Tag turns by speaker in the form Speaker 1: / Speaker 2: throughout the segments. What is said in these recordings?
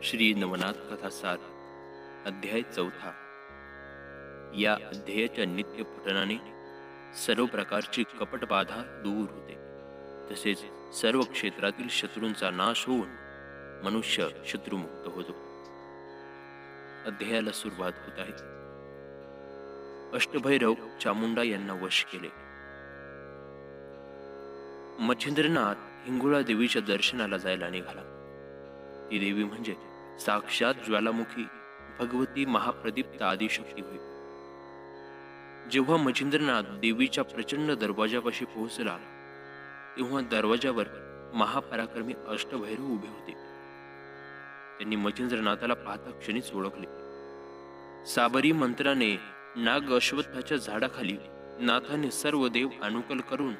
Speaker 1: श्री नवनाथ कथासार अध्याय 4. या अध्यायाच्या नित्य पठणाने सर्व प्रकारची कपट बाधा दूर होते, तसेच सर्व क्षेत्रातील शत्रूंचा नाश होऊन मनुष्य शत्रुमुक्त होतो. अध्यायाला सुरुवात होत आहे. अष्टभैरव चामुंडा यांना वश केले. मच्छिंद्रनाथ हिंगोळा देवीच्या दर्शनाला जायला निघाला. ती देवी म्हणजे साक्षात ज्वालामुखी भगवती महाप्रदीप्त आदिशक्ती होय. जेव्हा मच्छिंद्रनाथ देवीच्या प्रचंड दरवाजापाशी पोहोचला, तेव्हा दरवाजावर महापराक्रमी अष्टभैरव उभे होते. त्यांनी मच्छिंद्रनाथाला पाहता क्षणीच ओळखले. साबरी मंत्राने नाग अश्वत्थाच्या झाडाखाली नाथाने सर्व देव अनुकल करून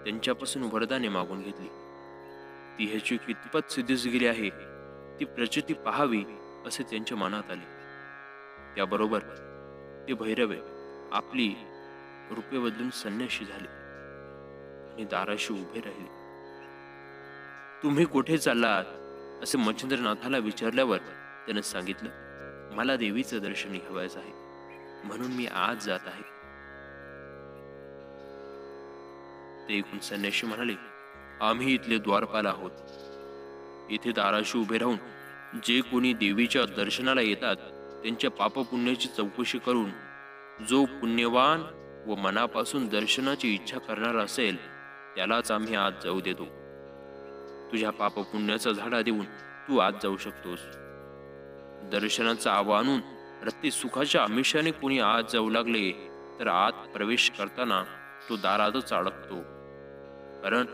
Speaker 1: त्यांच्यापासून वरदाने मागून घेतली. ती ह्याची कितपत सिद्धीस गेली आहे ती प्रचिती पाहावी असे त्यांच्या मनात आले. त्याबरोबर ते भैरवे आपली रूपे बदलून संन्याशी झाले आणि दाराशी उभे राहिले. तुम्ही कुठे चाललात असे मच्छिंद्रनाथाला विचारल्यावर त्याने सांगितलं, मला देवीचं दर्शन घ्यावयाचं आहे, म्हणून मी आज जात आहे. ते ऐकून संन्याशी म्हणाले, आम्ही इथले द्वारपाल आहोत. इथे दाराशी उभे राहून जे कोणी देवीच्या दर्शनाला येतात त्यांच्या पापपुण्याची चौकशी करून जो पुण्यवान व मनापासून दर्शनाची इच्छा करणारा असेल त्यालाच आम्ही आज जाऊ देतो. तुझ्या पापपुण्याचा झाडा देऊन तू आज जाऊ शकतोस. दर्शनाचा आवाहन रत्ती सुखाच्या आमिषाने कोणी आज जाऊ लागले तर आत प्रवेश करताना तो दारातच अडकतो, कारण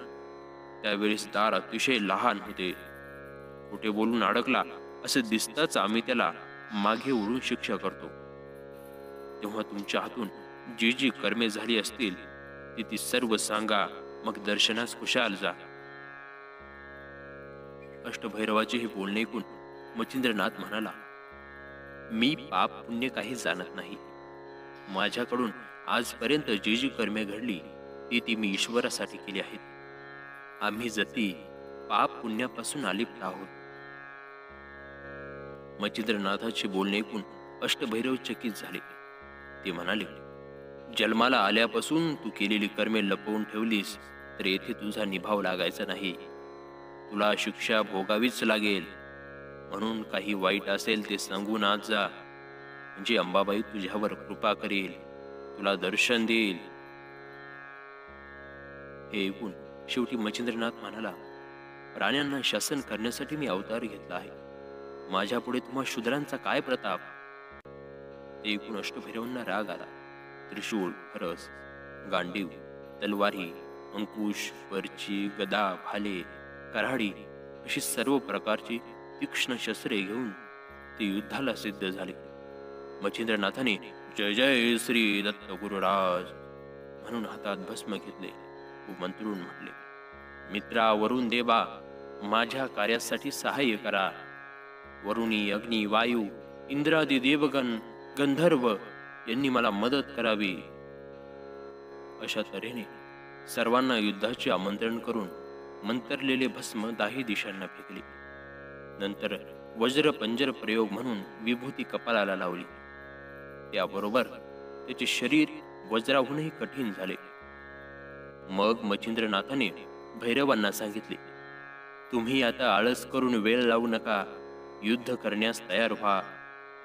Speaker 1: त्यावेळेस दार अतिशय लहान होते. कुठे बोलून अडकला असे दिसताच आम्ही त्याला मागे ओढून शिक्षा करतो. तेव्हा तुमच्या हातून जी जी कर्मे झाली असतील ती सर्व सांगा, मग दर्शनास खुशाल जा. अष्टभैरवाचे हे बोलणे ऐकून मच्छिंद्रनाथ म्हणाला, मी पाप पुण्य काही जाणत नाही. माझ्याकडून आजपर्यंत जी जी कर्मे घडली ती मी ईश्वरासाठी केली आहेत. आम्ही जती पाप पुण्यापासून अलिप्त आहोत. मच्छिंद्रनाथाचे बोलणे ऐकून अष्टभैरव चकित झाले. ते म्हणाले, जन्माला आल्यापासून तू केलेली कर्मे लपवून ठेवलीस तर येथे तुझा निभाव लागायचा नाही. तुला शिक्षा भोगावीच लागेल. म्हणून काही वाईट असेल ते सांगून आज जा, म्हणजे अंबाबाई तुझ्यावर कृपा करेल, तुला दर्शन देईल. हे ऐकून शेवटी मच्छिंद्रनाथ म्हणाला, प्राण्यांना शासन करण्यासाठी मी अवतार घेतला आहे. माझ्या पुढे तुम्हा शूद्रांचा काय प्रताप. ते ऐकून अष्टभैरवांना राग आला. त्रिशूळ, फरस, गांडीव, तलवारी, अंकुश, पर्ची, गदा, भाले, कराडी अशी सर्व प्रकारची तीक्ष्ण शस्त्रे घेऊन ते युद्धाला सिद्ध झाले. मच्छिंद्रनाथाने जय जय श्री दत्त गुरुराज म्हणून हातात भस्म घेतले व मंत्रून म्हटले, मित्रा वरुण देवा, माझ्या कार्यासाठी सहाय्य करा. वरुणी, अग्नी, वायू, इंद्रादी देवगण, गंधर्व यांनी मला मदत करावी. अशा तऱ्हेने सर्वांना युद्धाचे आमंत्रण करून मंतरलेले भस्म दाही दिशांना फेकले. नंतर वज्र पंजर प्रयोग म्हणून विभूती कपालाला लावली. त्याबरोबर त्याचे शरीर वज्राहूनही कठीण झाले. मग मच्छिंद्रनाथाने भैरवांना सांगितले, तुम्ही आता आळस करून वेळ लावू नका. युद्ध करण्यास तयार व्हा.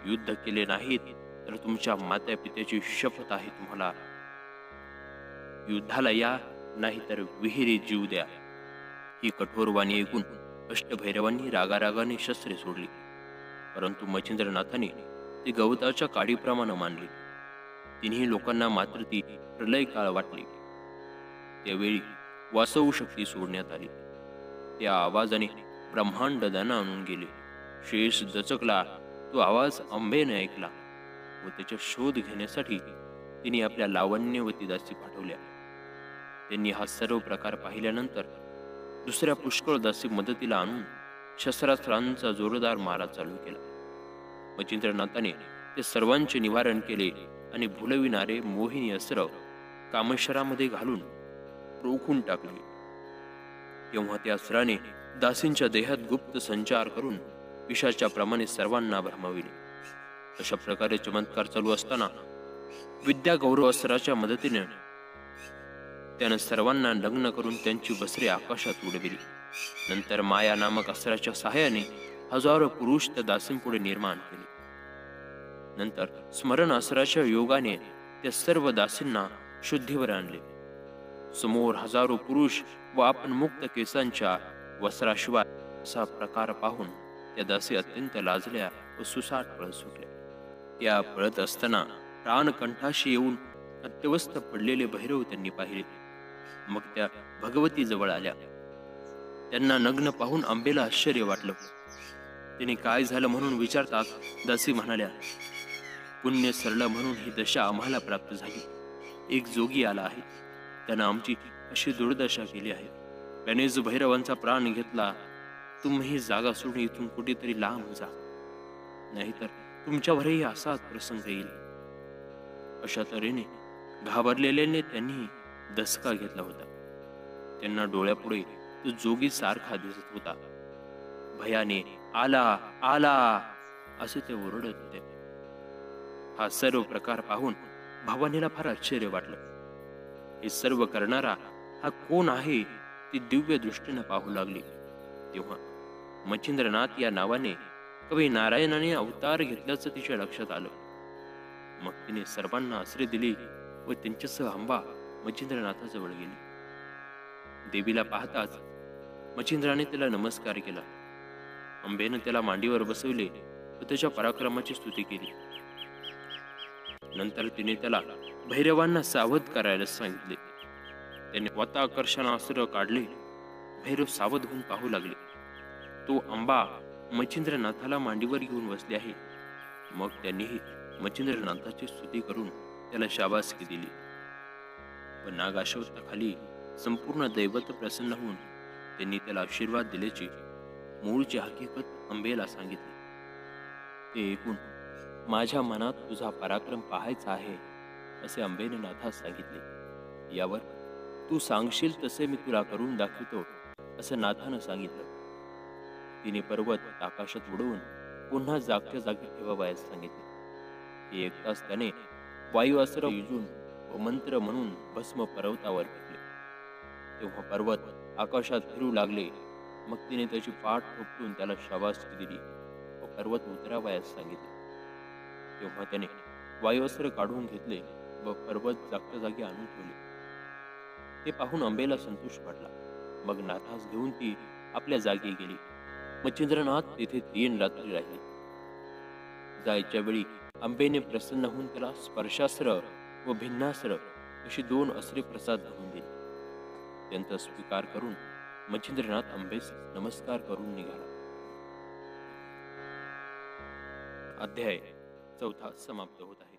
Speaker 1: युद्ध केले नाहीत तर तुमच्या मात्या पित्याची शपथ आहे तुम्हाला. युद्धाला या, नाही तर विहिरीत जीव द्या. ही कठोर वाणी ऐकून अष्टभैरवांनी रागारागाने शस्त्रे सोडली. परंतु मच्छिंद्रनाथाने ते गवताच्या काडीप्रमाणे मानले. तिन्ही लोकांना मात्र ती प्रलय काळ वाटली. त्यावेळी वासवू शक्ती सोडण्यात आली. त्या आवाजाने ब्रह्मांड दाना आणून गेले. शेष दचकला. तो आवाज अंबेने ऐकला व त्याचा शोध घेण्यासाठी तिने आपल्या लावण्यवती दासी पाठवल्या. त्यांनी हा सर्व प्रकार पाहिल्यानंतर दुसऱ्या पुष्कळ दासी मदतीला आणून शस्त्रास्त्रांचा जोरदार मारा चालू केला. मच्छिंद्रनाथाने ते सर्वांचे निवारण केले आणि भुलविणारे मोहिनी अस्त्र कामेश्वरामध्ये घालून रोखून टाकले. तेव्हा त्या अस्त्राने दासींच्या देहात गुप्त संचार करून विषाच्या प्रमाणे सर्वांना भ्रमविले. अशा प्रकारे चमत्कार चालू असताना विद्या गौरव अस्त्राच्या मदतीने त्यानं सर्वांना लग्न करून त्यांची वस्त्रे आकाशात उडविली. नंतर माया नामक अस्त्राच्या सहाय्याने हजारो पुरुष त्या दासींपुढे निर्माण केले. नंतर स्मरण अस्त्राच्या योगाने त्या सर्व दासींना शुद्धीवर आणले. समोर हजारो पुरुष व आपण मुक्त केसांच्या वस्त्राशिवाय असा प्रकार पाहून त्या दासी अत्यंत लाजल्या व सुसाट पळत सुटल्या. त्या पळत असताना प्राणकंठाशी येऊन अत्यवस्थ पडलेले भैरव त्यांनी पाहिले. मग त्या भगवती जवळ आल्या. त्यांना नग्न पाहून अंबेला आश्चर्य वाटलं. तिने काय झालं म्हणून विचारताच दासी म्हणाल्या, पुण्य सरलं म्हणून ही दशा आम्हाला प्राप्त झाली. एक जोगी आला आहे, त्यानं आमची अशी दुर्दशा केली आहे. त्याने जो भैरवांचा प्राण घेतला. तुम्ही जागा सोडून इथून कुठेतरी लांब जा, नाहीतर तुमच्यावरही असाच प्रसंग येईल. अशा तऱ्हेने घाबरलेल्याने त्यांनी दसका घेतला होता. त्यांना डोळ्यापुढे तो जोगी सारखा दिसत होता. भयाने आला आला असे ते ओरडत होते. हा सर्व प्रकार पाहून भवानीला फार आश्चर्य वाटलं. हे सर्व करणारा हा कोण आहे ती दिव्य दृष्टीने पाहू लागली. तेव्हा मच्छिंद्रनाथ या नावाने कवी नारायणाने अवतार घेतल्याचं तिच्या लक्षात आलं. मग तिने सर्वांना आश्रय दिली व त्यांच्यासह अंबा मच्छिंद्रनाथाजवळ गेली. देवीला पाहताच मच्छिंद्राने तिला नमस्कार केला. अंबेनं त्याला मांडीवर बसवले व त्याच्या पराक्रमाची स्तुती केली. नंतर तिने त्याला भैरवांना सावध करायला सांगितले. त्याने वाताकर्षणास्त्र काढले. भैरव सावध होऊन पाहू लागले. तो अंबा मच्छिंद्रनाथाला मांडीवर घेऊन बसले आहे. मग त्यांनीही मच्छिंद्रनाथाची स्तुती करून त्याला शाबासकी दिली व नागाश्वत्थाखाली संपूर्ण दैवत प्रसन्न होऊन त्यांनी त्याला आशीर्वाद दिल्याची मूळची हकीकत अंबेला सांगितली. ते ऐकून माझ्या मनात तुझा पराक्रम पाहायचा आहे असे अंबेने नाथास सांगितले. यावर तू सांगशील तसे मी तुला करून दाखवतो असं नाथानं सांगितलं. तिने पर्वत आकाशात उडवून पुन्हा जागच्या जागी ठेवावयास सांगितले. हे ऐकताच त्याने वायुअस्त्र युजून व मंत्र म्हणून भस्म पर्वतावर फेकले. तेव्हा पर्वत आकाशात फिरू लागले. मग तिने त्याची पाठ ठोकून त्याला शाबासकी दिली व पर्वत उतरावयास सांगितले. तेव्हा त्याने वायुअस्त्र काढून घेतले व पर्वत जागच्या जागी आणून ठेवले. ते पाहून अंबेला संतोष वाटला. मग नाथास घेऊन ती आपल्या जागी गेली. मच्छिंद्रनाथ तेथे 3 रात्री राहिले. जायच्या वेळी अंबेने प्रसन्न होऊन त्याला स्पर्शास्त्र व भिन्नास्त्र अशी 2 अस्त्रे प्रसाद घालून दिली. त्यांचा स्वीकार करून मच्छिंद्रनाथ अंबेस नमस्कार करून निघाला. अध्याय 4 समाप्त होत आहे.